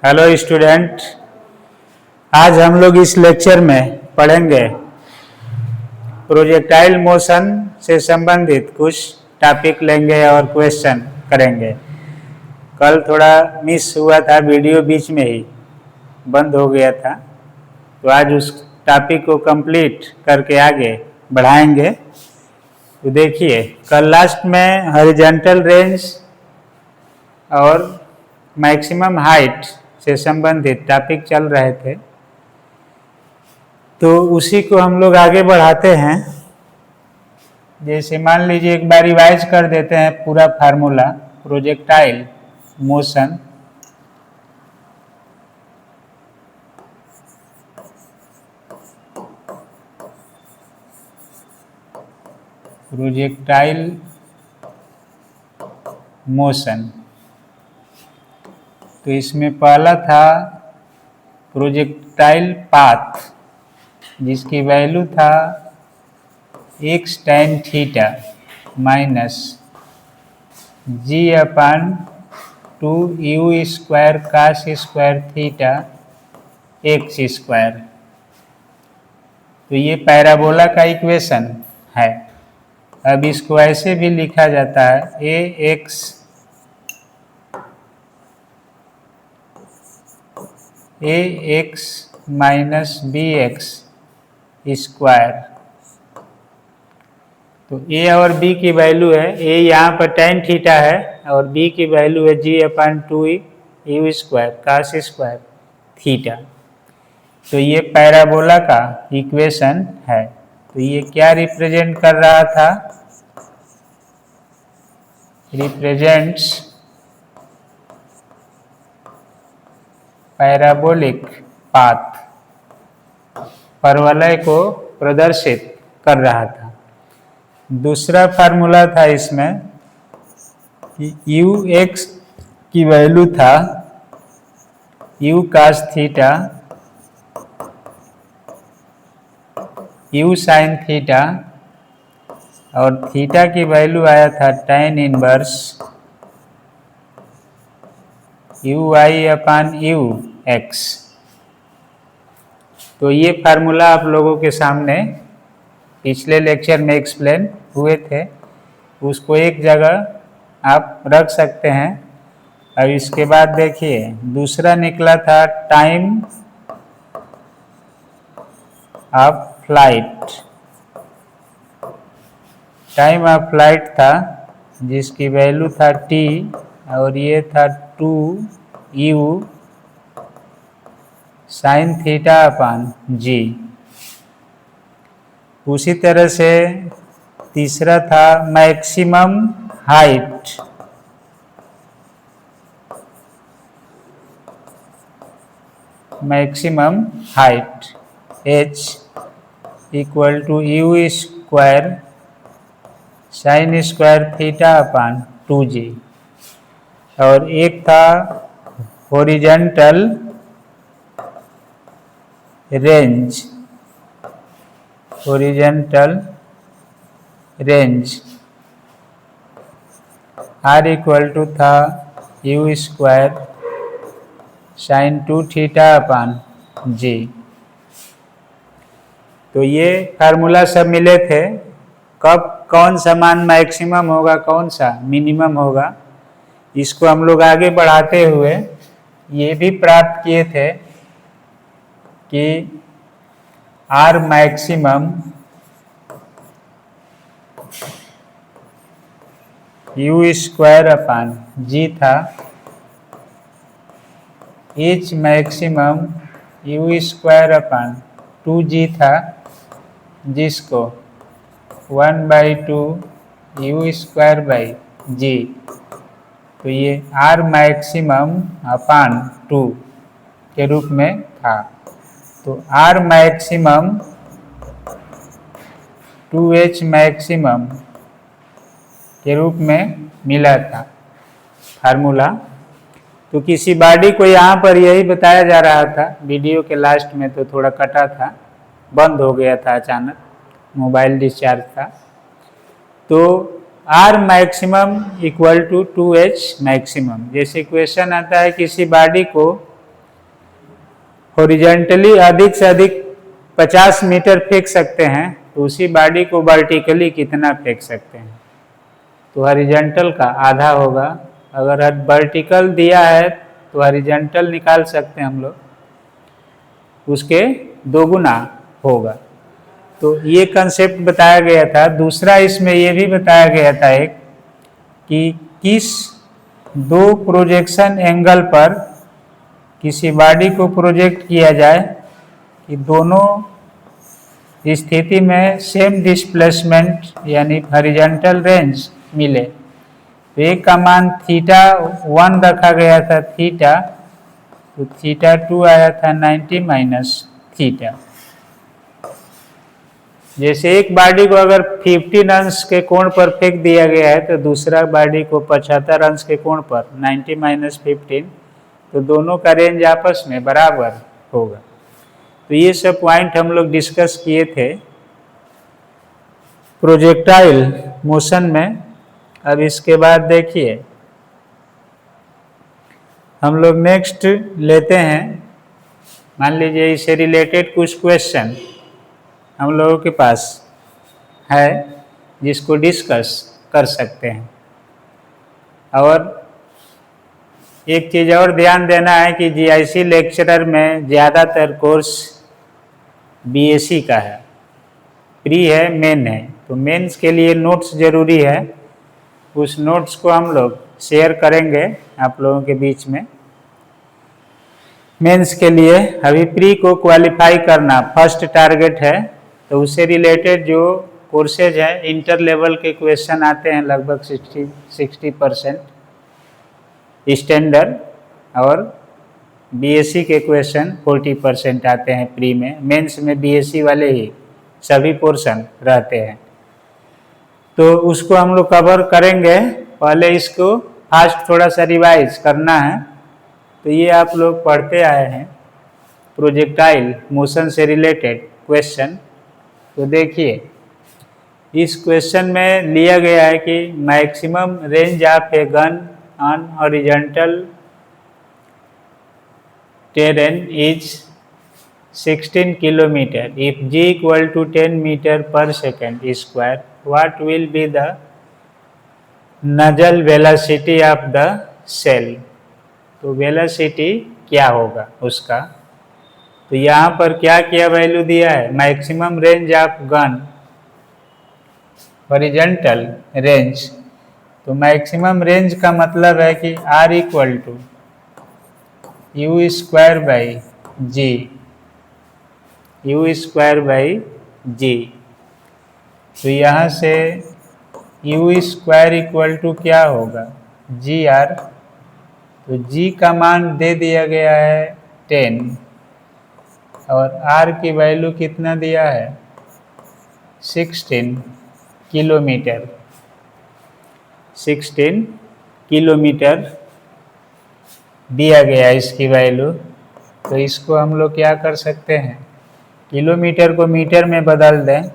Hello student, आज हम लोग इस लेक्चर में पढ़ेंगे प्रोजेक्टाइल मोशन से संबंधित कुछ टॉपिक लेंगे और क्वेश्चन करेंगे। कल थोड़ा मिस हुआ था, वीडियो बीच में ही बंद हो गया था, तो आज उस टॉपिक को कंप्लीट करके आगे बढ़ाएंगे। तो देखिए, कल लास्ट में हॉरिजॉन्टल रेंज और मैक्सिमम हाइट से संबंधित टॉपिक चल रहे थे, तो उसी को हम लोग आगे बढ़ाते हैं। जैसे मान लीजिए एक बार रिवाइज कर देते हैं पूरा formula projectile motion. Projectile motion, तो इसमें पहला था प्रोजेक्टाइल पाथ, जिसकी वैल्यू था x tan theta minus g/2 u square cos square theta x square. तो ये पैराबोला का इक्वेशन है। अब इसको ऐसे भी लिखा जाता है ax माइनस bx स्क्वायर। तो a और b की वैल्यू है, a यहाँ पर tan थीटा है और b की वैल्यू है g/2 u square cos square theta. तो ये पैराबोला का इक्वेशन है। तो ये क्या रिप्रेजेंट कर रहा था? रिप्रेजेंट्स पैराबोलिक पाथ, परवलय को प्रदर्शित कर रहा था। दूसरा फार्मूला था इसमें कि ux की वैल्यू था u cos theta u sine theta, और थीटा की वैल्यू आया था tan इनवर्स ui/ux। तो ये फार्मूला आप लोगों के सामने पिछले लेक्चर में एक्सप्लेन हुए थे, उसको एक जगह आप रख सकते हैं। अब इसके बाद देखिए, दूसरा निकला था time of flight. Time of flight था जिसकी वैल्यू था t, और ये था 2u साइन थीटा/g। उसी तरह से तीसरा था maximum height. Maximum height h equal to u square sine square थीटा/2g। और एक था horizontal range. Horizontal range r equal to था u स्क्वायर साइन 2 थीटा/g। तो ये फार्मूला सब मिले थे। कब कौन सा मान मैक्सिमम होगा, कौन सा मिनिमम होगा, इसको हम लोग आगे बढ़ाते हुए ये भी प्राप्त किए थे कि r मैक्सिमम u स्क्वायर/g था, h मैक्सिमम u स्क्वायर/2g था, जिसको 1/2 u स्क्वायर/g। तो ये r मैक्सिमम/2 के रूप में था। तो r मैक्सिमम 2h मैक्सिमम के रूप में मिला था फार्मूला। तो किसी बॉडी को यहाँ पर यही बताया जा रहा था, वीडियो के लास्ट में तो थोड़ा कटा था, बंद हो गया था अचानक, मोबाइल डिस्चार्ज था। तो R maximum equal to 2H maximum. जैसे क्वेश्चन आता है किसी बॉडी को हॉरिजॉन्टली अधिक से अधिक 50 मीटर फेंक सकते हैं, तो उसी बॉडी को वर्टिकली कितना फेंक सकते हैं? तो हॉरिजॉन्टल का आधा होगा। अगर वर्टिकल दिया है तो हॉरिजॉन्टल निकाल सकते हैं हम लोग, उसके 2 गुना होगा। तो ये कंसेप्ट बताया गया था। दूसरा इसमें ये भी बताया गया था एक कि किस 2 प्रोजेक्शन एंगल पर किसी बॉडी को प्रोजेक्ट किया जाए कि दोनों स्थिति में सेम डिस्प्लेसमेंट यानी हॉरिजॉन्टल रेंज मिले। तो एक का मान θ1 रखा गया था थीटा, तो θ2 आया था 90 माइनस थीटा। जैसे एक बॉडी को अगर 15 अंश के कोण पर फेंक दिया गया है तो दूसरा बॉडी को 75 अंश के कोण पर 90 माइनस 15, तो दोनों का रेंज आपस में बराबर होगा। तो ये सब पॉइंट हम लोग डिस्कस किए थे प्रोजेक्टाइल मोशन में। अब इसके बाद देखिए हम लोग नेक्स्ट लेते हैं। मान लीजिए इससे रिलेटेड कुछ क्वेश्चन हम लोगों के पास है जिसको डिस्कस कर सकते हैं। और एक चीज़ और ध्यान देना है कि जीआईसी लेक्चरर में ज़्यादातर कोर्स बीएससी का है, प्री है, मेन है। तो मेंस के लिए नोट्स ज़रूरी है, उस नोट्स को हम लोग शेयर करेंगे आप लोगों के बीच में। मेंस के लिए अभी प्री को क्वालिफाई करना फर्स्ट टारगेट है, तो उससे रिलेटेड जो कोर्सेज हैं इंटर लेवल के क्वेश्चन आते हैं लगभग 60% स्टैंडर्ड, और बीएससी के क्वेश्चन 40% आते हैं प्री में। मेंस में बीएससी वाले ही सभी पोर्शन रहते हैं, तो उसको हम लोग कवर करेंगे। पहले इसको फास्ट थोड़ा सा रिवाइज करना है। तो ये आप लोग पढ़ते आए हैं प्रोजेक्टाइल मोशन से रिलेटेड क्वेश्चन। तो देखिए इस क्वेश्चन में लिया गया है कि maximum range of a gun on horizontal terrain is 16 kilometre if g equal to 10 metre per second square, what will be the muzzle velocity of the shell. तो वेलोसिटी क्या होगा उसका। तो यहाँ पर क्या वैल्यू दिया है, maximum range of gun horizontal range. तो मैक्सिमम रेंज का मतलब है कि r equal to U square by G, U square by G. तो यहाँ से यू स्क्वायर इक्वल टू क्या होगा, जी आर। तो जी का मान दे दिया गया है 10 और आर की वैल्यू कितना दिया है 16 किलोमीटर, 16 किलोमीटर दिया गया इसकी वैल्यू। तो इसको हम लोग क्या कर सकते हैं, किलोमीटर को मीटर में बदल दें।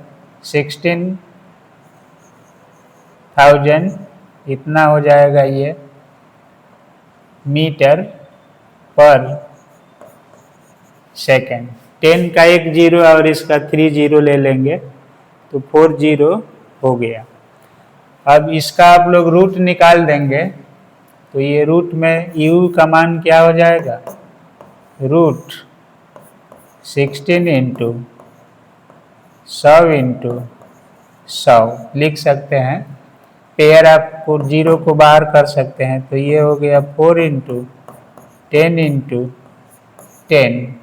16,000 इतना हो जाएगा ये मीटर पर सेकेंड। 10 का एक जीरो और इसका 3 जीरो ले लेंगे तो 4 जीरो हो गया। अब इसका आप लोग रूट निकाल देंगे, तो ये रूट में u का मान क्या हो जाएगा, रूट 16 इंटू 100 इंटू 100 लिख सकते हैं। पेयर आप जीरो को बाहर कर सकते हैं, तो ये हो गया 4 इंटू 10 इंटू 10,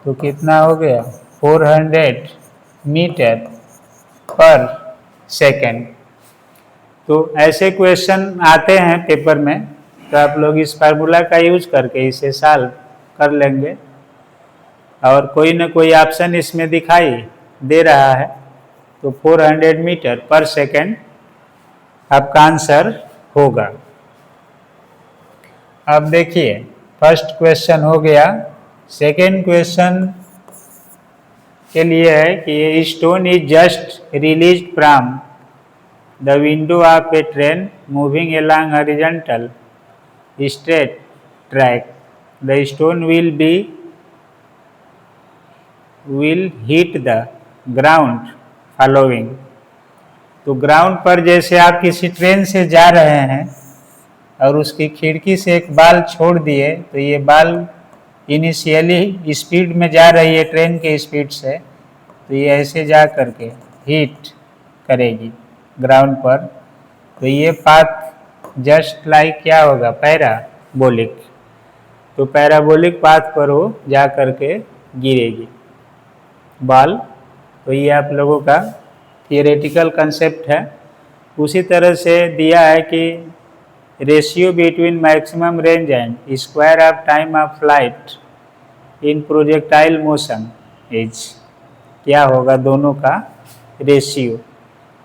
तो कितना हो गया 400 मीटर पर सेकेंड। तो ऐसे क्वेश्चन आते हैं पेपर में, तो आप लोग इस फार्मूला का यूज करके इसे सॉल्व कर लेंगे। और कोई ना कोई ऑप्शन इसमें दिखाई दे रहा है, तो 400 मीटर पर सेकेंड आपका आंसर होगा। अब देखिए फर्स्ट क्वेश्चन हो गया। सेकेंड क्वेश्चन के लिए है कि ये stone is just release from the window of A train moving along horizontal straight track. The stone will be will hit the ground following. तो ग्राउंड पर जैसे आप किसी ट्रेन से जा रहे हैं और उसकी खिड़की से एक बाल छोड़ दिए, तो ये बाल इनिशियली स्पीड में जा रही है ट्रेन के स्पीड से, तो ये ऐसे जा करके हिट करेगी ग्राउंड पर। तो ये पाथ जस्ट लाइक क्या होगा, पैराबोलिक। तो पैराबोलिक पाथ पर वो जा करके गिरेगी बॉल। तो ये आप लोगों का थियोरेटिकल कंसेप्ट है। उसी तरह से दिया है कि ratio between maximum range and square of time of flight in projectile motion is, क्या होगा दोनों का रेशियो।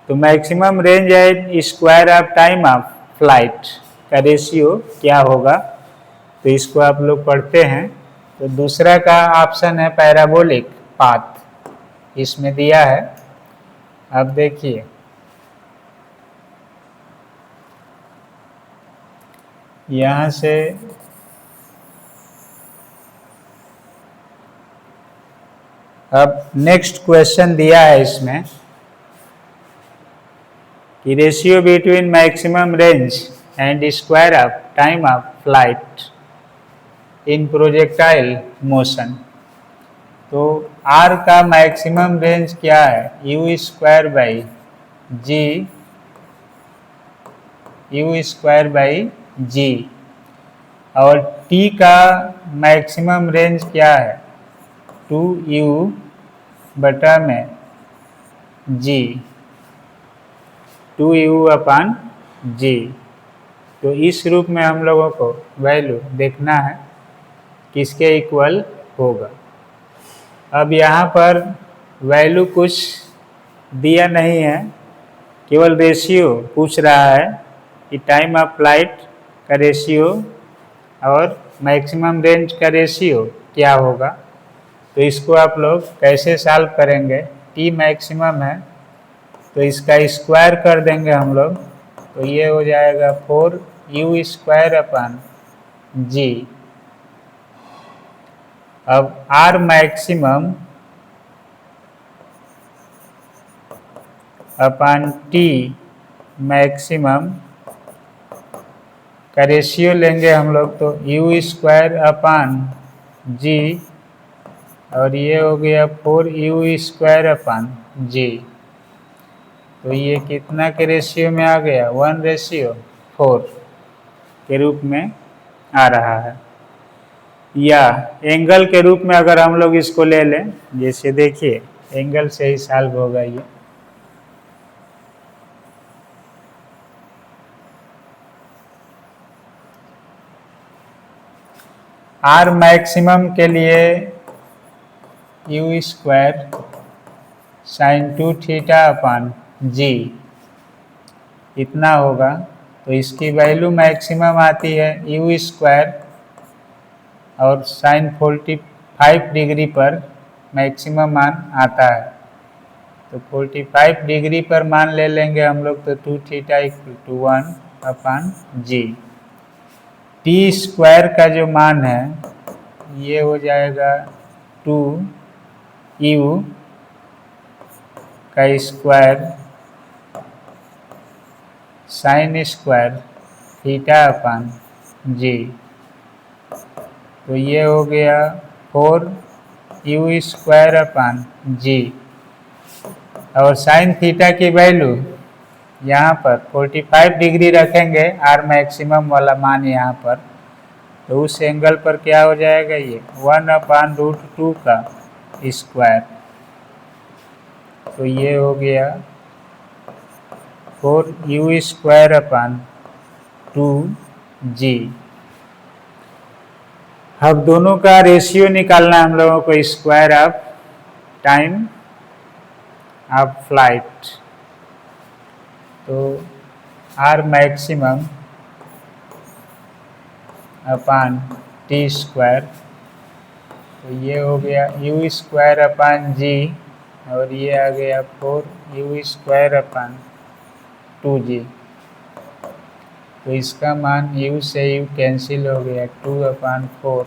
तो maximum range and square of time of flight का रेशियो क्या होगा, तो इसको आप लोग पढ़ते हैं। तो दूसरा का ऑप्शन है पैराबोलिक पाथ, इसमें दिया है। अब देखिए यहाँ से अब नेक्स्ट क्वेश्चन दिया है इसमें कि ratio between maximum range and square of time of flight in projectile motion. तो आर का मैक्सिमम रेंज क्या है, U square by G, U square by G. और टी का मैक्सिमम रेंज क्या है, 2u बटा में जी, 2u अपान जी। तो इस रूप में हम लोगों को वैल्यू देखना है किसके इक्वल होगा। अब यहाँ पर वैल्यू कुछ दिया नहीं है, केवल रेशियो पूछ रहा है कि टाइम ऑफ फ्लाइट का रेशियो और मैक्सिमम रेंज का रेशियो क्या होगा। तो इसको आप लोग कैसे सॉल्व करेंगे, टी मैक्सिमम है तो इसका स्क्वायर कर देंगे हम लोग, तो ये हो जाएगा 4u स्क्वायर अपान जी। अब R maximum upon T maximum का रेशियो लेंगे हम लोग, तो यू स्क्वायर अपान जी और ये हो गया 4u स्क्वायर अपान जी। तो ये कितना के रेशियो में आ गया, 1:4 के रूप में आ रहा है। या एंगल के रूप में अगर हम लोग इसको ले लें, जैसे देखिए एंगल से ही सॉल्व होगा ये। आर मैक्सिमम के लिए U square sine 2 theta upon G इतना होगा। तो इसकी वैल्यू मैक्सिमम आती है यू स्क्वायर और साइन 45 डिग्री पर मैक्सिमम मान आता है। तो 45 डिग्री पर मान ले लेंगे हम लोग, तो 2 theta equal to 1 upon G. T square का जो मान है ये हो जाएगा 2u का square sine square theta upon G. तो ये हो गया 4u स्क्वायर अपान जी। और साइन थीटा की वैल्यू यहाँ पर 45 डिग्री रखेंगे, आर मैक्सिमम वाला मान यहाँ पर, तो उस एंगल पर क्या हो जाएगा, ये 1/√2 का स्क्वायर। तो ये हो गया 4u स्क्वायर अपान 2g। अब दोनों का रेशियो निकालना हम लोगों को, square of time of flight. तो R maximum upon T square, तो ये हो गया यू स्क्वायर अपान जी और ये आ गया 4u स्क्वायर अपान 2g। तो इसका मान u से u कैंसिल हो गया, 2/4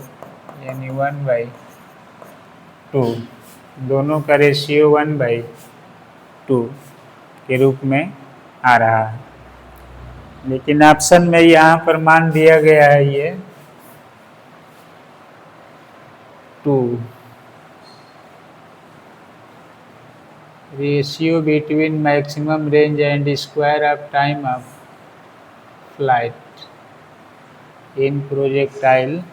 यानी 1/2। दोनों का रेशियो 1/2 के रूप में आ रहा है। लेकिन ऑप्शन में यहाँ पर मान दिया गया है ये 2। Ratio between maximum range and square of time of flight in projectile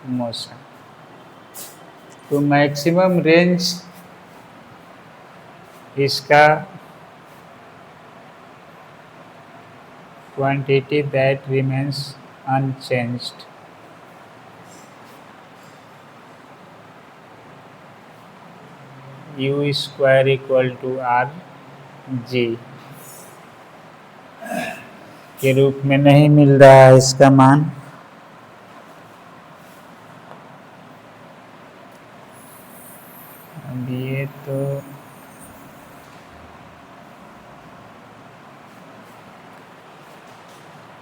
motion. तो मैक्सिमम रेंज इसका quantity that remains unchanged, u square equal to R g के रूप में नहीं मिल रहा है इसका मान। अब ये तो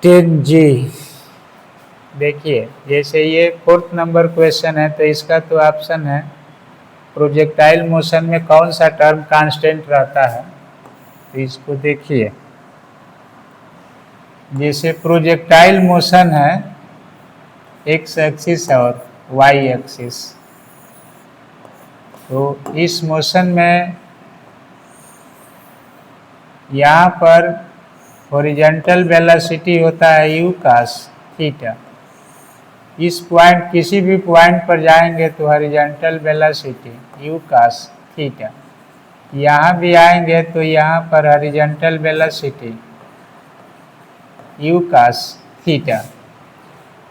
टेन जी, देखिए जैसे ये 4th नंबर क्वेश्चन है तो इसका तो ऑप्शन है प्रोजेक्टाइल मोशन में कौन सा टर्म कांस्टेंट रहता है। तो इसको देखिए, जैसे प्रोजेक्टाइल मोशन है एक्स एक्सिस और वाई एक्सिस, तो इस मोशन में यहाँ पर हॉरिजॉन्टल वेलोसिटी होता है u cos थीटा। इस पॉइंट किसी भी पॉइंट पर जाएंगे तो horizontal velocity u cos theta, यहाँ भी आएंगे तो यहाँ पर horizontal velocity u cos theta.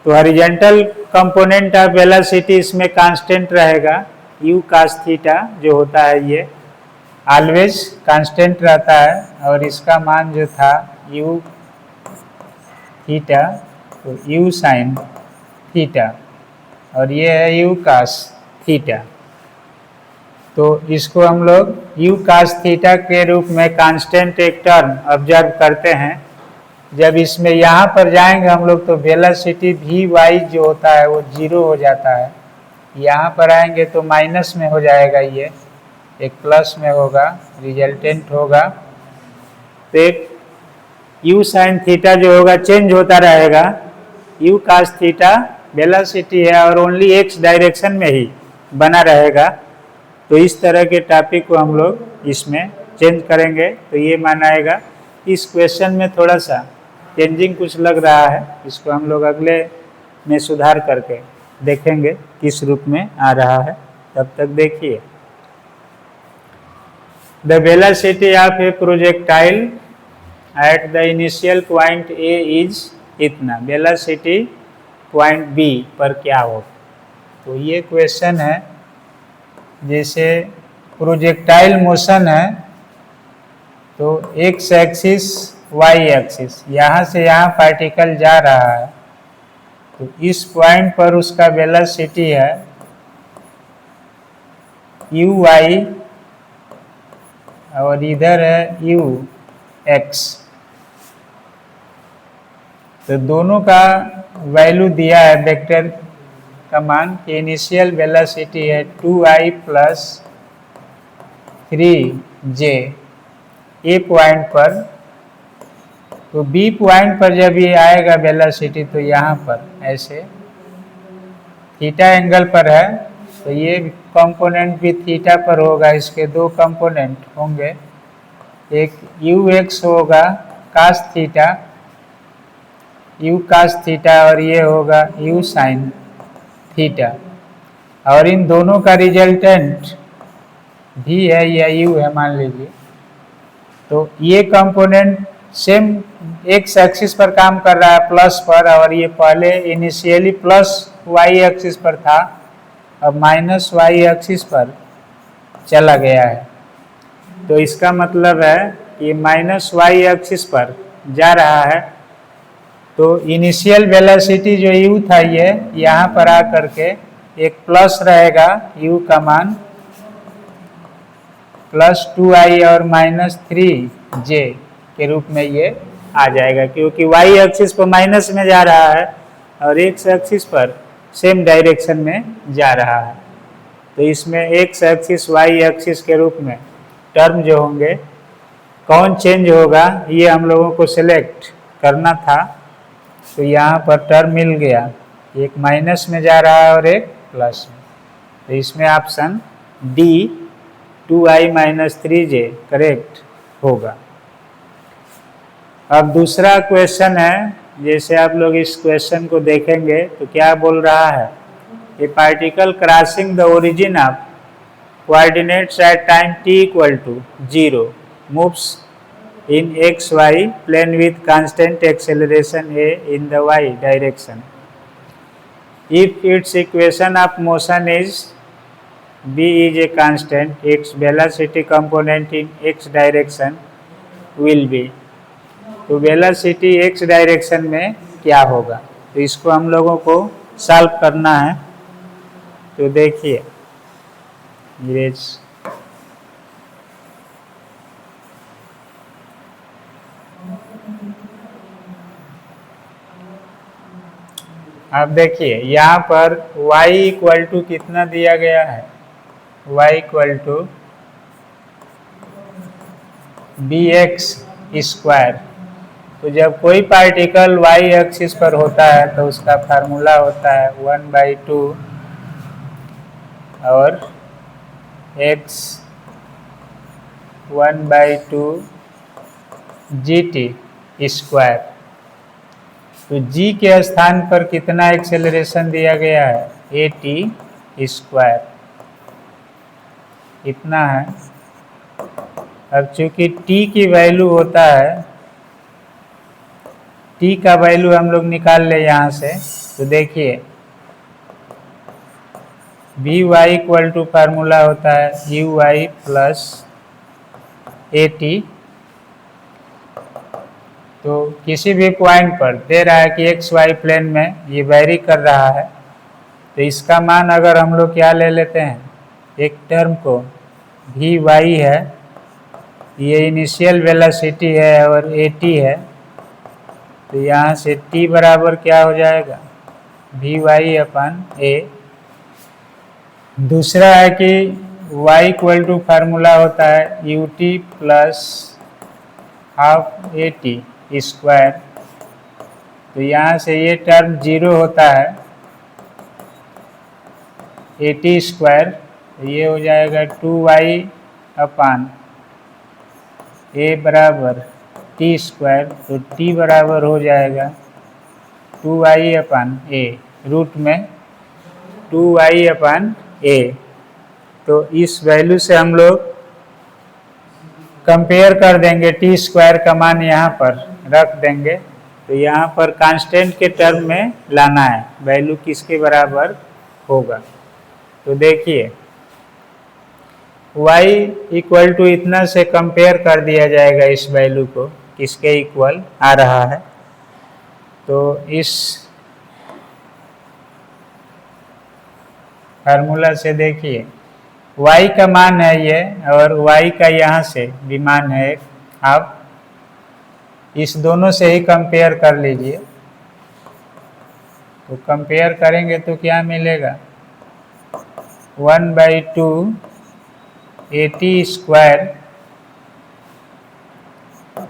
तो हॉरिजॉन्टल कंपोनेंट ऑफ वेलोसिटी इसमें कांस्टेंट रहेगा, u cos थीटा जो होता है ये ऑलवेज कांस्टेंट रहता है, और इसका मान जो था u थीटा तो u sin थीटा, और ये है u cos थीटा। तो इसको हम लोग u cos थीटा के रूप में कांस्टेंट एक टर्म ऑब्जर्व करते हैं। जब इसमें यहाँ पर जाएंगे हम लोग तो वेलोसिटी वी वाई जो होता है वो 0 हो जाता है, यहाँ पर आएंगे तो माइनस में हो जाएगा, ये एक प्लस में होगा, रिजल्टेंट होगा। तो एक u sin थीटा जो होगा चेंज होता रहेगा, u cos थीटा वेलोसिटी है और ओनली x डायरेक्शन में ही बना रहेगा। तो इस तरह के टॉपिक को हम लोग इसमें चेंज करेंगे तो ये मान आएगा। इस क्वेश्चन में थोड़ा सा चेंजिंग कुछ लग रहा है, इसको हम लोग अगले में सुधार करके देखेंगे किस रूप में आ रहा है। तब तक देखिए, the velocity of A projectile at the initial point A is इतना, वेलोसिटी पॉइंट बी पर क्या हो। तो ये क्वेश्चन है, जैसे प्रोजेक्टाइल मोशन है तो एक्स एक्सिस वाई एक्सिस, यहाँ से यहाँ पार्टिकल जा रहा है, तो इस पॉइंट पर उसका वेलोसिटी है यू वाई और इधर है यू एक्स। तो दोनों का वैल्यू दिया है वेक्टर का मान कि इनिशियल वेलोसिटी है 2i प्लस 3j ए पॉइंट पर। तो बी पॉइंट पर जब ये आएगा वेलोसिटी तो यहाँ पर ऐसे थीटा एंगल पर है, तो ये कंपोनेंट भी थीटा पर होगा। इसके दो कंपोनेंट होंगे, एक यू एक्स होगा cos theta, u cos theta, और ये होगा यू साइन थीटा, और इन दोनों का रिजल्टेंट भी है या यू है मान लीजिए। तो ये कंपोनेंट सेम एक्स एक्सिस पर काम कर रहा है प्लस पर, और ये पहले इनिशियली प्लस वाई एक्सिस पर था, अब माइनस वाई एक्सिस पर चला गया है। तो इसका मतलब है कि माइनस वाई एक्सिस पर जा रहा है, तो इनिशियल वेलोसिटी जो u था ये यहाँ पर आ करके एक प्लस रहेगा, u का मान प्लस 2i और माइनस 3j के रूप में ये आ जाएगा, क्योंकि y एक्सिस पर माइनस में जा रहा है और x एक्सिस पर सेम डायरेक्शन में जा रहा है। तो तो इसमें एक्स एक्सिस वाई एक्सिस के रूप में टर्म जो होंगे कौन चेंज होगा ये हम लोगों को सिलेक्ट करना था। तो यहाँ पर टर्म मिल गया, एक माइनस में जा रहा है और एक प्लस में। तो इसमें ऑप्शन डी 2i-3j करेक्ट होगा। अब दूसरा क्वेश्चन है, जैसे आप लोग इस क्वेश्चन को देखेंगे तो क्या बोल रहा है, a particle crossing the origin of coordinates at time t equal to 0 moves in x y plane with constant acceleration a in the y direction. If its equation of motion is b is a constant, its velocity component in x direction will be. तो velocity x direction में क्या होगा, तो इसको हम लोगों को solve करना है। तो देखिए अब देखिए यहाँ पर y इक्वल टू कितना दिया गया है, y equal to bx square. तो जब कोई पार्टिकल y एक्सिस पर होता है तो उसका फार्मूला होता है 1/2 और x 1/2 gt स्क्वायर। तो g के स्थान पर कितना एक्सेलरेशन दिया गया है, at स्क्वायर इतना है। अब चूंकि t की वैल्यू होता है, t का वैल्यू हम लोग निकाल ले यहाँ से। तो देखिए vy इक्वल टू फार्मूला होता है uy प्लस at। तो किसी भी पॉइंट पर दे रहा है कि एक्स वाई प्लेन में ये वेरी कर रहा है, तो इसका मान अगर हम लोग क्या ले लेते हैं, एक टर्म को भी वाई है, ये इनिशियल वेलोसिटी है और at है। तो यहाँ से t बराबर क्या हो जाएगा, भी वाई अपन ए। दूसरा है कि y इक्वल टू फार्मूला होता है ut plus half at square. तो यहाँ से ये टर्म 0 होता है, at स्क्वायर। तो ये हो जाएगा 2y अपान a बराबर t स्क्वायर। तो t बराबर हो जाएगा 2y अपान a, रूट में 2y अपान a। तो इस वैल्यू से हम लोग कंपेयर कर देंगे, टी स्क्वायर का मान यहाँ पर रख देंगे। तो यहाँ पर कांस्टेंट के टर्म में लाना है, वैल्यू किसके बराबर होगा। तो देखिए y इक्वल टू इतना से कंपेयर कर दिया जाएगा, इस वैल्यू को किसके इक्वल आ रहा है। तो इस फार्मूला से देखिए y का मान है ये, और y का यहाँ से भी मान है। आप इस दोनों से ही कंपेयर कर लीजिए। तो कंपेयर करेंगे तो क्या मिलेगा, 1/2 at स्क्वायर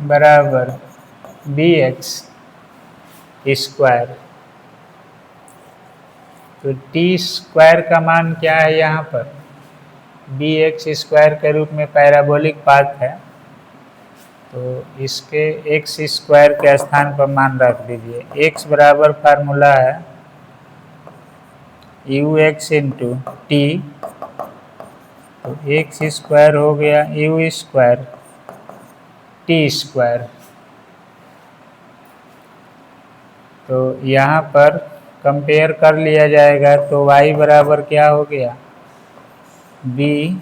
बराबर bx स्क्वायर। तो t स्क्वायर का मान क्या है, यहाँ पर bx स्क्वायर के रूप में पैराबोलिक पाथ है। तो इसके x स्क्वायर के स्थान पर मान रख दीजिए। x बराबर फार्मूला है ux इंटू टी। तो x स्क्वायर हो गया u स्क्वायर टी स्क्वायर। तो यहाँ पर कंपेयर कर लिया जाएगा। तो y बराबर क्या हो गया, b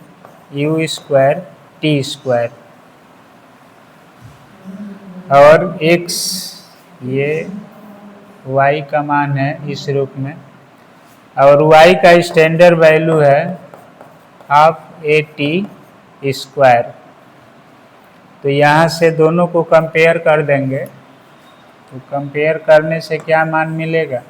u square t square, और x ये y का मान है इस रूप में, और y का स्टैंडर्ड वैल्यू है हाफ at स्क्वायर। तो यहाँ से दोनों को कंपेयर कर देंगे। तो कंपेयर करने से क्या मान मिलेगा,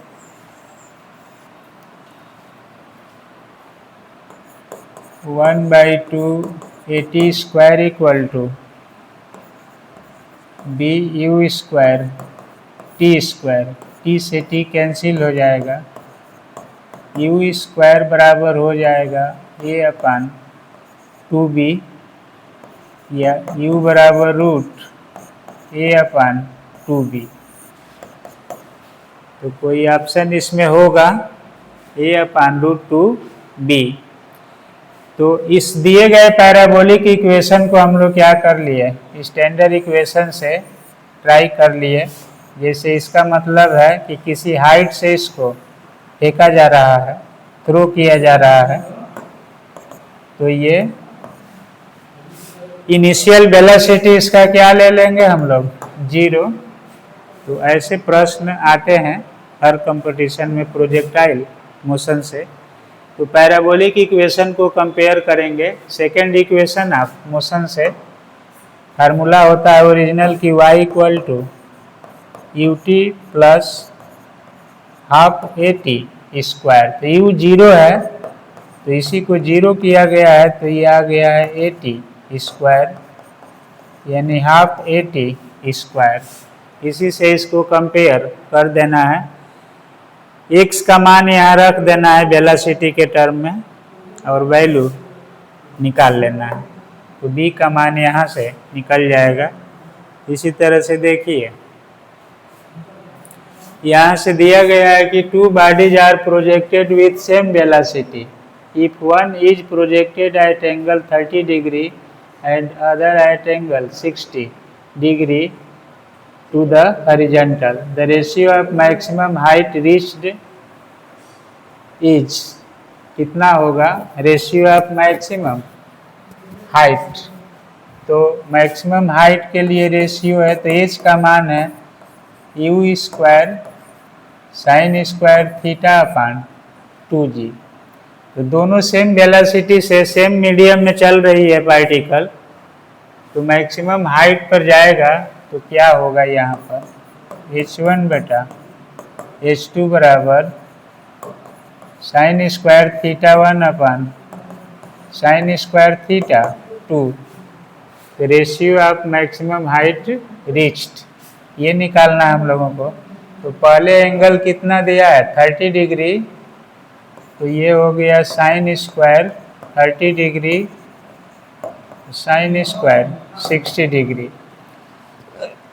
1/2 AT square equal to BU square T square, T से T कैंसिल हो जाएगा, U स्क्वायर बराबर हो जाएगा A/2B या U बराबर रूट A/2B। तो कोई ऑप्शन इसमें होगा A/√2B। तो इस दिए गए पैराबोलिक इक्वेशन को हम लोग क्या कर लिए, स्टैंडर्ड इक्वेशन से ट्राई कर लिए। जैसे इसका मतलब है कि किसी हाइट से इसको फेंका जा रहा है, थ्रो किया जा रहा है, तो ये इनिशियल वेलोसिटी इसका क्या ले लेंगे हम लोग, 0। तो ऐसे प्रश्न आते हैं हर कंपटीशन में प्रोजेक्टाइल मोशन से। तो पैराबोलिक इक्वेशन को कंपेयर करेंगे सेकेंड इक्वेशन ऑफ मोशन से। फार्मूला होता है ओरिजिनल की y equal to ut plus half AT square. तो u 0 है, तो इसी को 0 किया गया है, तो ये आ गया है AT स्क्वायर यानी हाफ AT स्क्वायर। इसी से इसको कंपेयर कर देना है, x का मान यहाँ रख देना है वेलोसिटी के टर्म में और वैल्यू निकाल लेना है। तो b का मान यहाँ से निकल जाएगा। इसी तरह से देखिए यहाँ से दिया गया है कि 2 bodies are projected with same velocity if one is projected at angle 30 degree and other at angle 60 degree to the horizontal, the ratio of maximum height reached is कितना होगा, रेशियो ऑफ मैक्सिमम हाइट। तो maximum height के लिए ratio है, तो H का मान है u square sine square θ/2g। तो दोनों सेम वेलोसिटी से सेम मीडियम में चल रही है पार्टिकल, तो मैक्सिमम हाइट पर जाएगा तो क्या होगा, यहाँ पर h1/h2 बराबर साइन स्क्वायर θ1 साइन स्क्वायर θ2। तो ratio of maximum height reached ये निकालना है हम लोगों को। तो पहले एंगल कितना दिया है, 30 डिग्री, तो ये हो गया sine square 30 degree sine square 60 degree.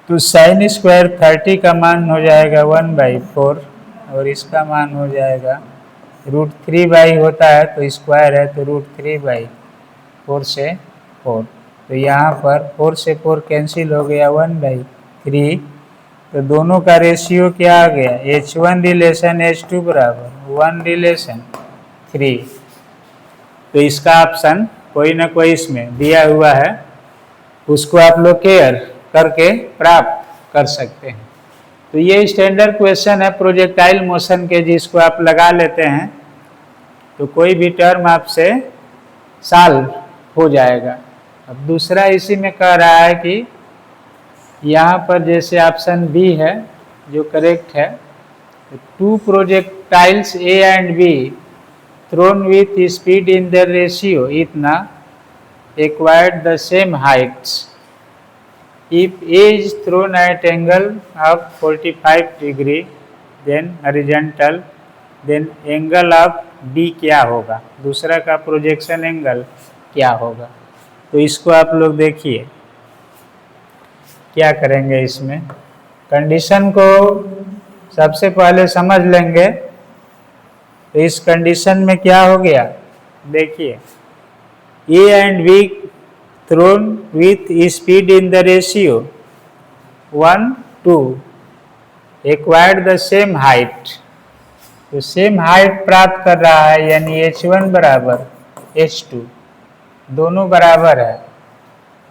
तो साइन स्क्वायर 30 का मान हो जाएगा 1/4 और इसका मान हो जाएगा √3 होता है, तो स्क्वायर है, तो √3/4 से 4। तो यहाँ पर 4 से 4 कैंसिल हो गया 1/3। तो दोनों का रेशियो क्या आ गया, h1 रिलेशन h2 बराबर 1:3। तो इसका ऑप्शन कोई ना कोई इसमें दिया हुआ है, उसको आप लोग केयर करके प्राप्त कर सकते हैं। तो ये स्टैंडर्ड क्वेश्चन है प्रोजेक्टाइल मोशन के, जिसको आप लगा लेते हैं तो कोई भी टर्म आपसे सॉल्व हो जाएगा। अब दूसरा इसी में कह रहा है कि यहाँ पर जैसे ऑप्शन बी है जो करेक्ट है, two projectiles A and B thrown with speed in the ratio इतना acquired the same heights if A is thrown at angle of 45 degree then horizontal, then angle of B क्या होगा, दूसरा का projection angle क्या होगा। तो इसको आप लोग देखिए क्या करेंगे, इसमें कंडीशन को सबसे पहले समझ लेंगे। तो इस कंडीशन में क्या हो गया, देखिए ए and B thrown with speed in the ratio 1:2 acquired the same height. तो सेम हाइट प्राप्त कर रहा है, यानी h1 बराबर h2 दोनों बराबर है।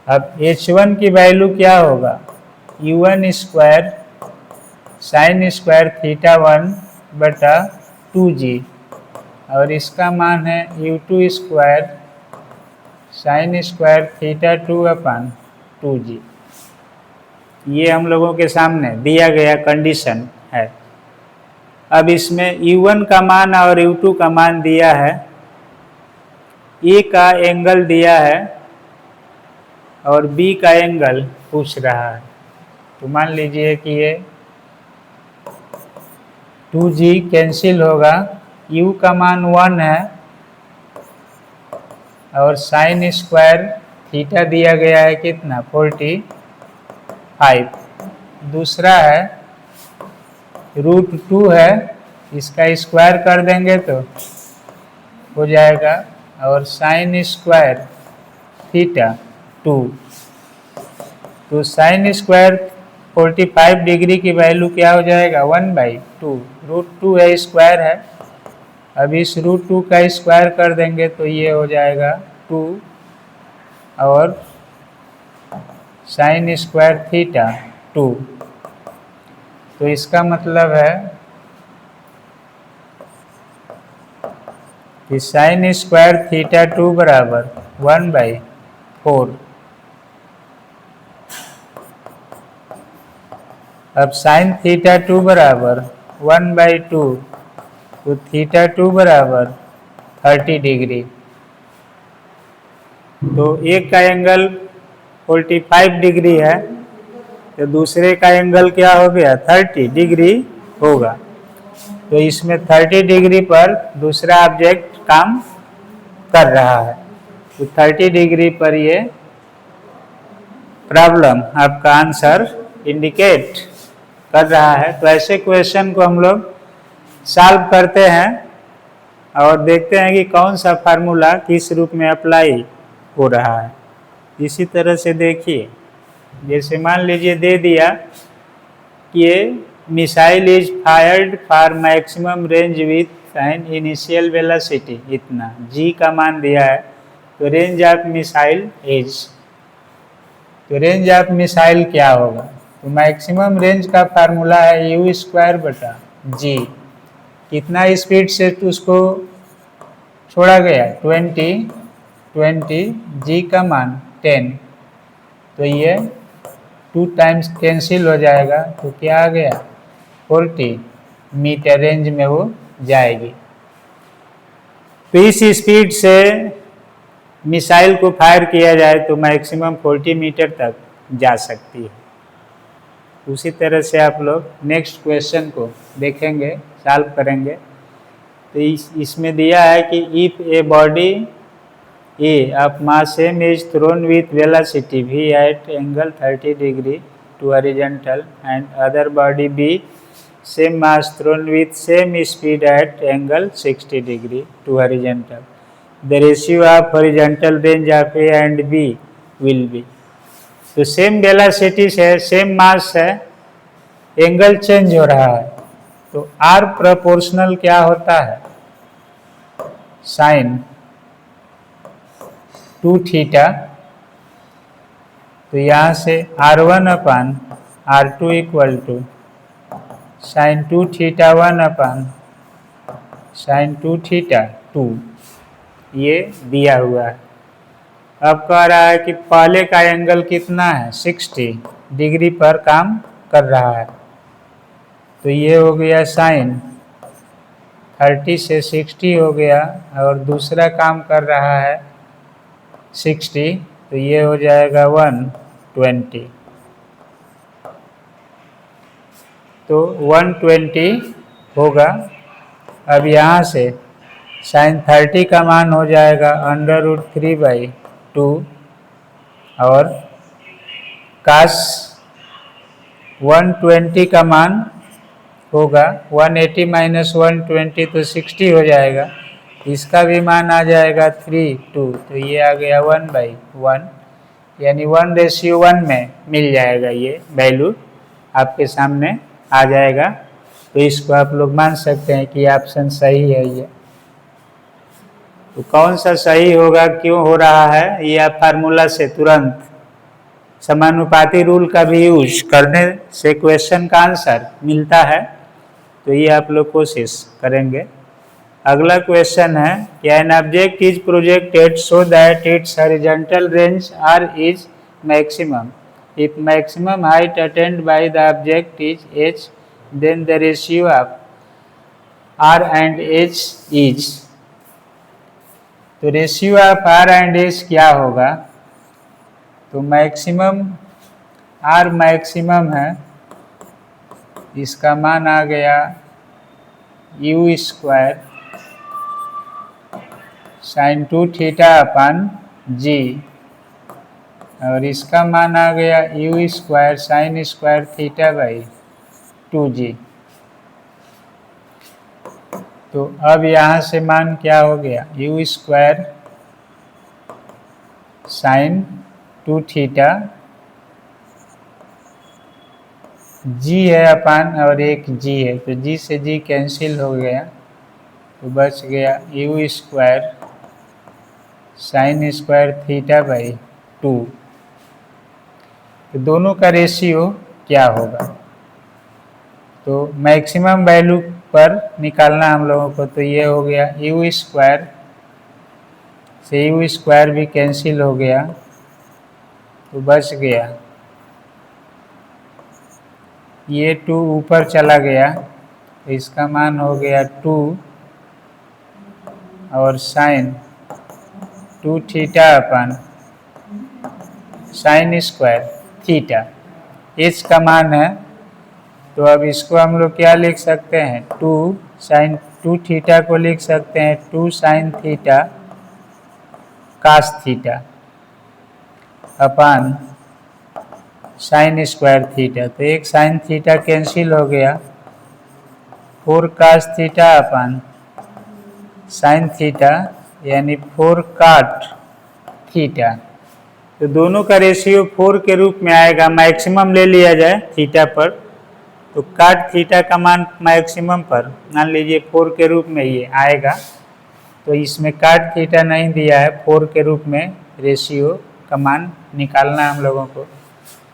अब h1 की वैल्यू क्या होगा, u1 square sine square θ1/2g और इसका मान है u2 square sine square θ2/2g। ये हम लोगों के सामने दिया गया कंडीशन है। अब इसमें u1 का मान और u2 का मान दिया है। ए का एंगल दिया है और बी का एंगल पूछ रहा है। तो मान लीजिए कि ये 2g कैंसिल होगा, u का मान 1 है और साइन स्क्वायर थीटा दिया गया है कितना 45। दूसरा है √2 है, इसका स्क्वायर कर देंगे तो हो जाएगा, और साइन स्क्वायर थीटा 2। तो साइन स्क्वायर 45 डिग्री की वैल्यू क्या हो जाएगा 1/2। √2 है, स्क्वायर है। अब इस √2 का स्क्वायर कर देंगे तो ये हो जाएगा 2 और साइन स्क्वायर थीटा 2। तो इसका मतलब है कि साइन स्क्वायर थीटा 2 बराबर 1/4। अब साइन थीटा 2 बराबर 1/2, तो थीटा 2 बराबर 30 डिग्री। तो एक का एंगल 45 डिग्री है, तो दूसरे का एंगल क्या हो गया 30 डिग्री होगा। तो इसमें 30 डिग्री पर दूसरा ऑब्जेक्ट काम कर रहा है। तो 30 डिग्री पर ये प्रॉब्लम आपका आंसर इंडिकेट कर रहा है। तो ऐसे क्वेश्चन को हम लोग सॉल्व करते हैं और देखते हैं कि कौन सा फार्मूला किस रूप में अप्लाई हो रहा है। इसी तरह से देखिए, जैसे मान लीजिए दे दिया कि ये missile is fired for maximum range with an initial velocity, इतना जी का मान दिया है। तो रेंज ऑफ मिसाइल इज, तो रेंज ऑफ मिसाइल क्या होगा, तो मैक्सिमम रेंज का फार्मूला है u²/g। कितना स्पीड से उसको छोड़ा गया 20, g का मान 10। तो ये 2 टाइम्स कैंसिल हो जाएगा, तो क्या आ गया 40 मीटर रेंज में वो जाएगी। तो इस स्पीड से मिसाइल को फायर किया जाए तो मैक्सिमम 40 मीटर तक जा सकती है। उसी तरह से आप लोग नेक्स्ट क्वेश्चन को देखेंगे, सॉल्व करेंगे। तो इसमें दिया है कि if a body A of mass m is thrown with velocity v at angle 30 degree to horizontal and other body b same mass thrown with same speed at angle 60 degree to horizontal, the ratio of horizontal range of a and b will be। तो same velocity है, same mass है, angle change हो रहा है, तो r proportional क्या होता है साइन 2 थीटा। तो यहाँ से r1/r2 equal to sine 2 theta 1/साइन 2 थीटा 2, ये दिया हुआ है। अब कह रहा है कि पहले का एंगल कितना है 60 डिग्री पर काम कर रहा है। तो ये हो गया साइन 30 से 60 हो गया, और दूसरा काम कर रहा है 60, तो ये हो जाएगा 120। तो 120 होगा। अब यहाँ से साइन 30 का मान हो जाएगा √3/2 और कास 120 का मान होगा 180 माइनस 120 तो 60 हो जाएगा। इसका भी मान आ जाएगा 3:2, तो ये आ गया 1/1, यानी 1:1 में मिल जाएगा। ये वैल्यू आपके सामने आ जाएगा। तो इसको आप लोग मान सकते हैं कि ऑप्शन सही है ये। तो कौन सा सही होगा, क्यों हो रहा है, ये आप फार्मूला से तुरंत समानुपाती रूल का भी यूज करने से क्वेश्चन का आंसर मिलता है। तो ये आप लोग कोशिश करेंगे। अगला क्वेश्चन है कि an object is projected so that its horizontal range r is maximum. If maximum height attained by the object is h, then the ratio of r and h is. तो तो ratio of R and H क्या होगा? तो maximum are maximum है, इसका मान आ गया you square sine 2 theta upon जी, और इसका मान आ गया you square sine square theta by 2g। तो अब यहाँ से मान क्या हो गया? यू स्क्वायर साइन 2 थीटा, जी है अपान और एक जी है, तो जी से जी कैंसिल हो गया, तो बच गया you square sine square theta by 2। तो दोनों का रेशियो क्या होगा? तो मैक्सिमम वैल्यू पर निकालना हम लोगों को, तो ये हो गया यू स्क्वायर से यू स्क्वायर भी कैंसिल हो गया, तो बच गया ये 2 ऊपर चला गया, तो इसका मान हो गया 2 और साइन 2 थीटा अपन साइन स्क्वायर थीटा, एच का मान है। तो अब इसको हम लोग क्या लिख सकते हैं? 2 साइन 2 थीटा को लिख सकते हैं 2 sine theta cos theta upon sine square theta, तो एक साइन थीटा कैंसिल हो गया, 4 cos theta upon sine theta यानी 4 काट थीटा। तो दोनों का रेशियो 4 के रूप में आएगा। मैक्सिमम ले लिया जाए थीटा पर, तो काट थीटा का मान मैक्सिमम पर मान लीजिए 4 के रूप में ये आएगा, तो इसमें काट थीटा नहीं दिया है, 4 के रूप में रेशियो का मान निकालना हम लोगों को।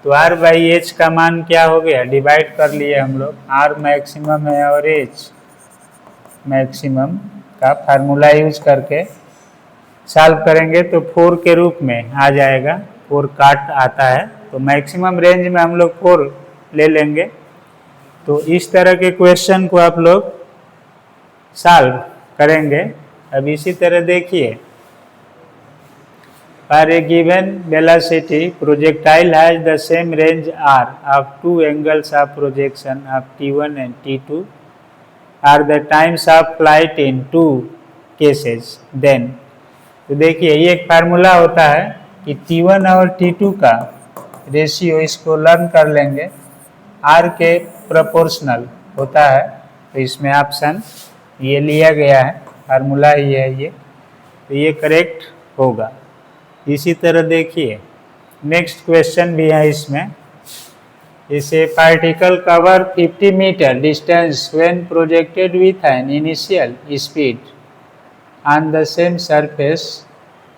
तो आर बाई एच का मान क्या हो गया? डिवाइड कर लिए हम लोग, आर मैक्सिमम है और एच मैक्सिमम का फार्मूला यूज करके सॉल्व करेंगे तो 4 के रूप में आ जाएगा, 4 काट आता है, तो मैक्सिमम रेंज में हम लोग 4 ले लेंगे। तो इस तरह के क्वेश्चन को आप लोग सॉल्व करेंगे। अब इसी तरह देखिए, for a given velocity projectile has the same range r of 2 angles of projection of t1 and t2 are the times of flight in 2 cases then। तो देखिए ये एक फार्मूला होता है कि t1 और t2 का रेशियो, इसको लर्न कर लेंगे, r के प्रोपोर्शनल होता है, तो इसमें ऑप्शन ये लिया गया है, फार्मूला ही है ये, तो ये करेक्ट होगा। इसी तरह देखिए नेक्स्ट क्वेश्चन भी है इसमें, इसे particle cover 50 meter distance when projected with an initial speed on the same surface,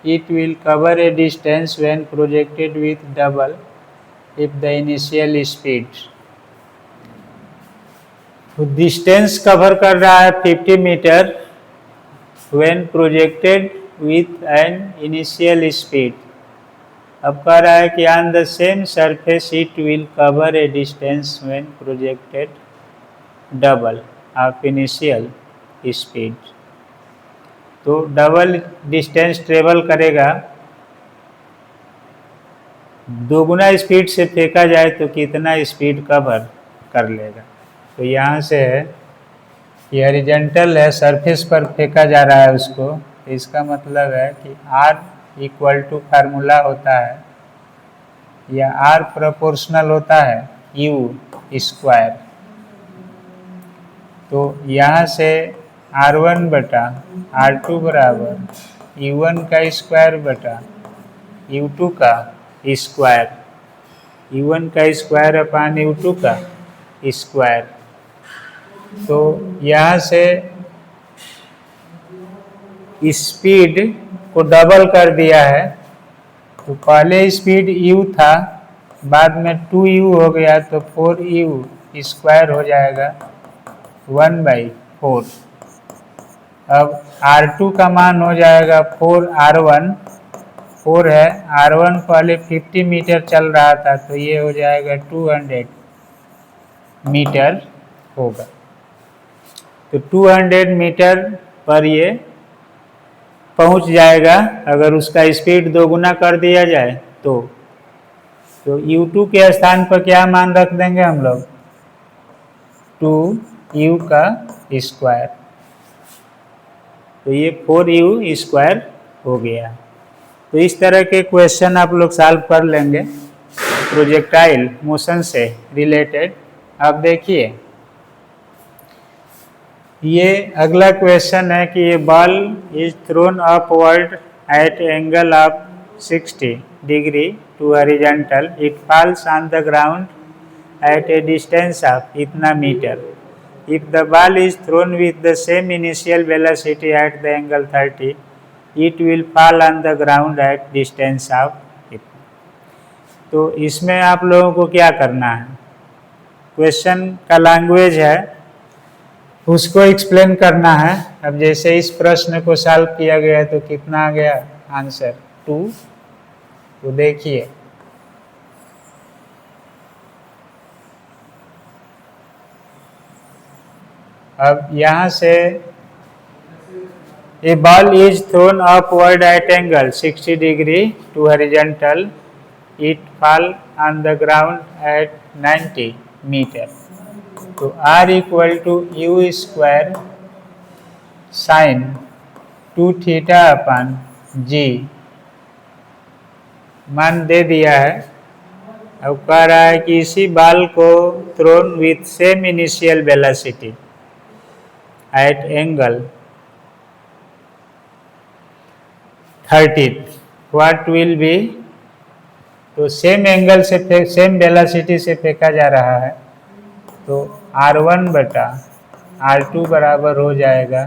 it will cover a distance when projected with double if the initial speed. तो डिस्टेंस कवर कर रहा है 50 meter when projected with an initial speed। अब कह रहा है कि on the same surface it will cover a distance when projected double of initial speed। तो डबल डिस्टेंस ट्रेवल करेगा, दोगुना स्पीड से फेंका जाए तो कितना स्पीड कवर कर लेगा। तो यहाँ से है कि हॉरिजॉन्टल है, सरफेस पर फेंका जा रहा है उसको, तो इसका मतलब है कि R इक्वल टू फार्मूला होता है या R प्रोपोर्शनल होता है U स्क्वायर। तो यहाँ से R1 बटा R2 बराबर U1 का स्क्वायर बटा U2 का स्क्वायर, U1 का स्क्वायर अपान U2 का स्क्वायर। तो यहाँ से स्पीड को डबल कर दिया है, तो पहले स्पीड u था, बाद में 2u हो गया, तो 4u स्क्वायर हो जाएगा 1/4। अब R2 का मान हो जाएगा 4R1, 4 है, R1 पहले 50 मीटर चल रहा था, तो ये हो जाएगा 200 मीटर होगा। तो 200 मीटर पर ये पहुंच जाएगा अगर उसका स्पीड 2 गुना कर दिया जाए तो u2 के स्थान पर क्या मान रख देंगे हम लोग, 2u का स्क्वायर, तो ये 4u स्क्वायर हो गया। तो इस तरह के क्वेश्चन आप लोग सॉल्व कर लेंगे प्रोजेक्टाइल मोशन से रिलेटेड। अब देखिए ये अगला क्वेश्चन है कि ये ball is thrown upward at angle of 60 degree to horizontal, it falls on the ground at a distance of इतना metre. If the ball is thrown with the same initial velocity at the angle 30, it will fall on the ground at distance of इतना। तो इसमें आप लोगों को क्या करना है, क्वेश्चन का लैंग्वेज है उसको एक्सप्लेन करना है। अब जैसे इस प्रश्न को सॉल्व किया गया है तो कितना आ गया आंसर 2। तो देखिए अब यहाँ से a ball is thrown upward at angle 60 degree to horizontal, it fall on the ground at 90 metre. तो R equal to U square sine 2 theta upon G मान दे दिया है। अब कह रहा है कि इसी बॉल को thrown with same initial velocity at angle 30 what will be, तो सेम एंगल से सेम वेलोसिटी से फेंका जा रहा है तो R1 बटा R2 बराबर हो जाएगा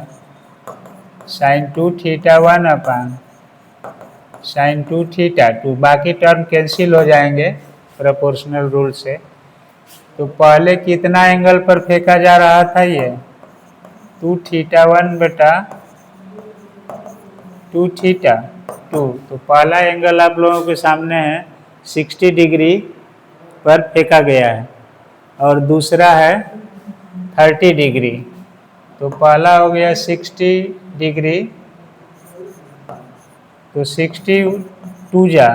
साइन 2 थीटा 1 अपान साइन 2 थीटा 2, बाकी टर्म कैंसिल हो जाएंगे प्रोपोर्शनल रूल से। तो पहले कितना एंगल पर फेंका जा रहा था, ये 2 थीटा 1 बटा 2 थीटा 2। तो पहला एंगल आप लोगों के सामने है 60 डिग्री पर फेंका गया है और दूसरा है 30 डिग्री। तो पहला हो गया 60 डिग्री, तो 60 2 जा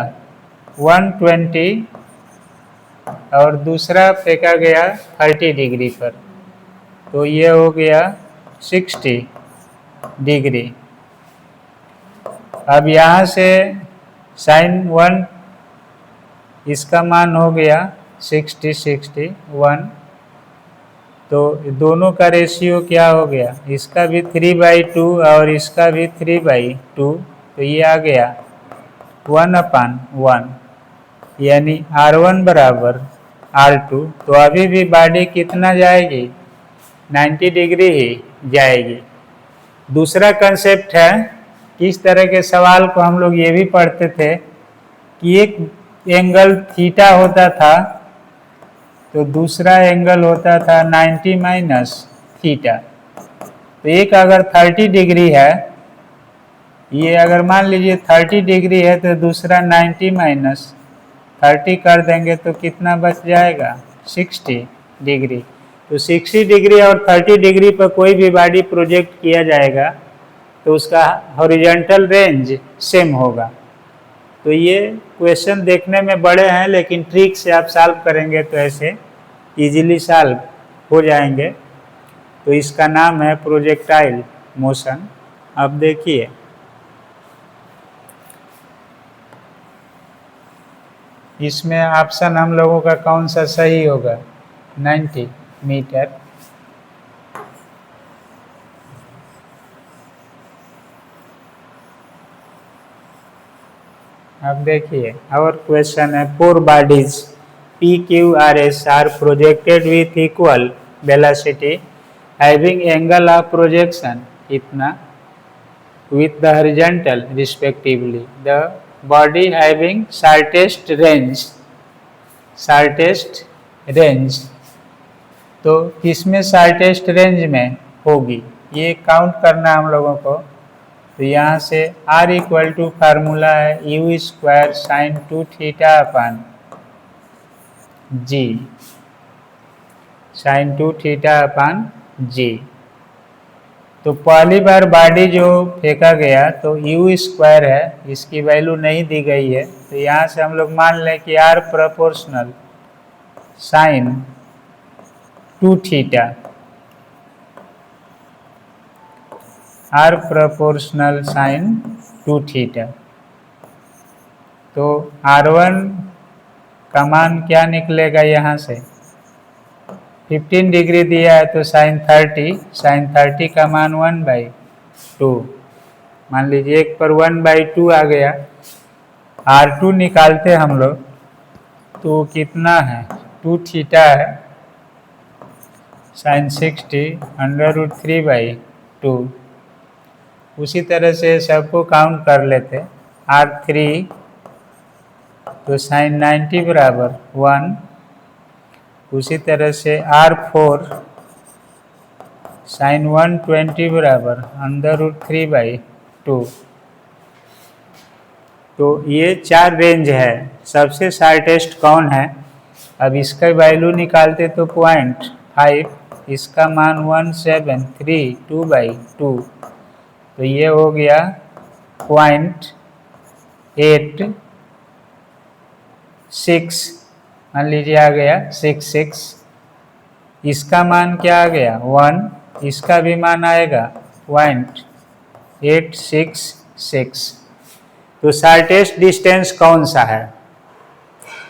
120 और दूसरा फेंका गया 30 डिग्री पर, तो ये हो गया 60 डिग्री। अब यहाँ से साइन 1 इसका मान हो गया 61, तो दोनों का रेशियो क्या हो गया, इसका भी 3/2 और इसका भी 3/2, तो ये आ गया 1/1, यानी R1 बराबर R2। तो अभी भी बॉडी कितना जाएगी, 90 डिग्री ही जाएगी। दूसरा कंसेप्ट है, किस तरह के सवाल को हम लोग ये भी पढ़ते थे कि एक एंगल थीटा होता था तो दूसरा एंगल होता था 90 माइनस थीटा। तो एक अगर 30 डिग्री है, ये अगर मान लीजिए 30 डिग्री है तो दूसरा 90 माइनस 30 कर देंगे तो कितना बच जाएगा 60 डिग्री। तो 60 डिग्री और 30 डिग्री पर कोई भी बॉडी प्रोजेक्ट किया जाएगा तो उसका हॉरिजॉन्टल रेंज सेम होगा। तो ये क्वेश्चन देखने में बड़े हैं लेकिन ट्रिक से आप सॉल्व करेंगे तो ऐसे इजीली सॉल्व हो जाएंगे। तो इसका नाम है प्रोजेक्टाइल मोशन। अब देखिए इसमें ऑप्शन हम लोगों का कौन सा सही होगा, 90 मीटर। अब देखिए आवर क्वेश्चन है, 4 bodies P, Q, R, S are projected with equal velocity having angle of projection इतना with the horizontal respectively. The body having shortest range, तो किसमें शॉर्टेस्ट रेंज में होगी ये काउंट करना हम लोगों को। तो यहाँ से R इक्वल टू फार्मूला है U square sine 2 theta upon G, sine 2 theta upon G. तो पहली बार बॉडी जो फेंका गया तो यू स्क्वायर है, इसकी वैल्यू नहीं दी गई है, तो यहाँ से हम लोग मान लें कि R proportional sine 2 theta, R proportional sine 2 theta. तो R1 का मान क्या निकलेगा, यहाँ से 15 डिग्री दिया है तो साइन 30 का मान 1/2, मान लीजिए एक पर 1/2 आ गया। R2 निकालते हम लोग तो कितना है, 2 थीटा है, साइन 60 √3/2। उसी तरह से सबको काउंट कर लेते। R3 तो साइन 90 बराबर 1, उसी तरह से R4 साइन 120 बराबर √3/2। तो ये 4 रेंज है। सबसे शार्टेस्ट कौन है, अब इसका वैल्यू निकालते तो 0.5, इसका मान 1732/2, तो ये हो गया 0.86, मान लीजिए आ गया 66। इसका मान क्या आ गया 1, इसका भी मान आएगा 0.866। तो शार्टेस्ट डिस्टेंस कौन सा है,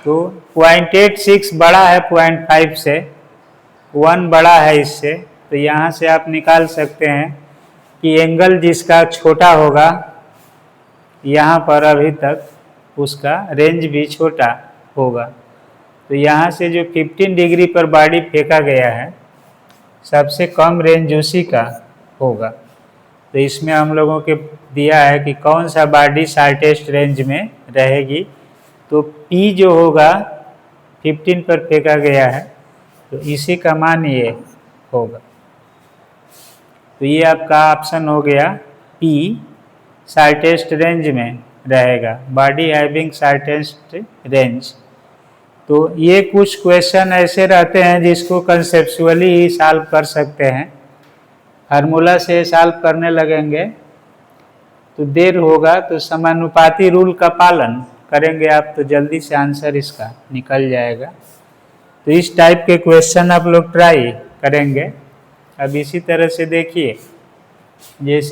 तो 0.86 बड़ा है 0.5 से, 1 बड़ा है इससे, तो यहाँ से आप निकाल सकते हैं कि एंगल जिसका छोटा होगा यहाँ पर अभी तक उसका रेंज भी छोटा होगा। तो यहाँ से जो 15 डिग्री पर बॉडी फेंका गया है सबसे कम रेंज उसी का होगा। तो इसमें हम लोगों के दिया है कि कौन सा बॉडी शार्टेस्ट रेंज में रहेगी, तो P जो होगा 15 पर फेंका गया है तो इसी का मान ये होगा। तो ये आपका ऑप्शन हो गया, P शार्टेस्ट रेंज में रहेगा, बॉडी हैविंग शार्टेस्ट रेंज। तो ये कुछ क्वेश्चन ऐसे रहते हैं जिसको कंसेप्चुअली ही सॉल्व कर सकते हैं, फार्मूला से सॉल्व करने लगेंगे तो देर होगा, तो समानुपाती रूल का पालन करेंगे आप तो जल्दी से आंसर इसका निकल जाएगा। तो इस टाइप के क्वेश्चन आप लोग ट्राई करेंगे। अब इसी तरह से देखिए, जैसे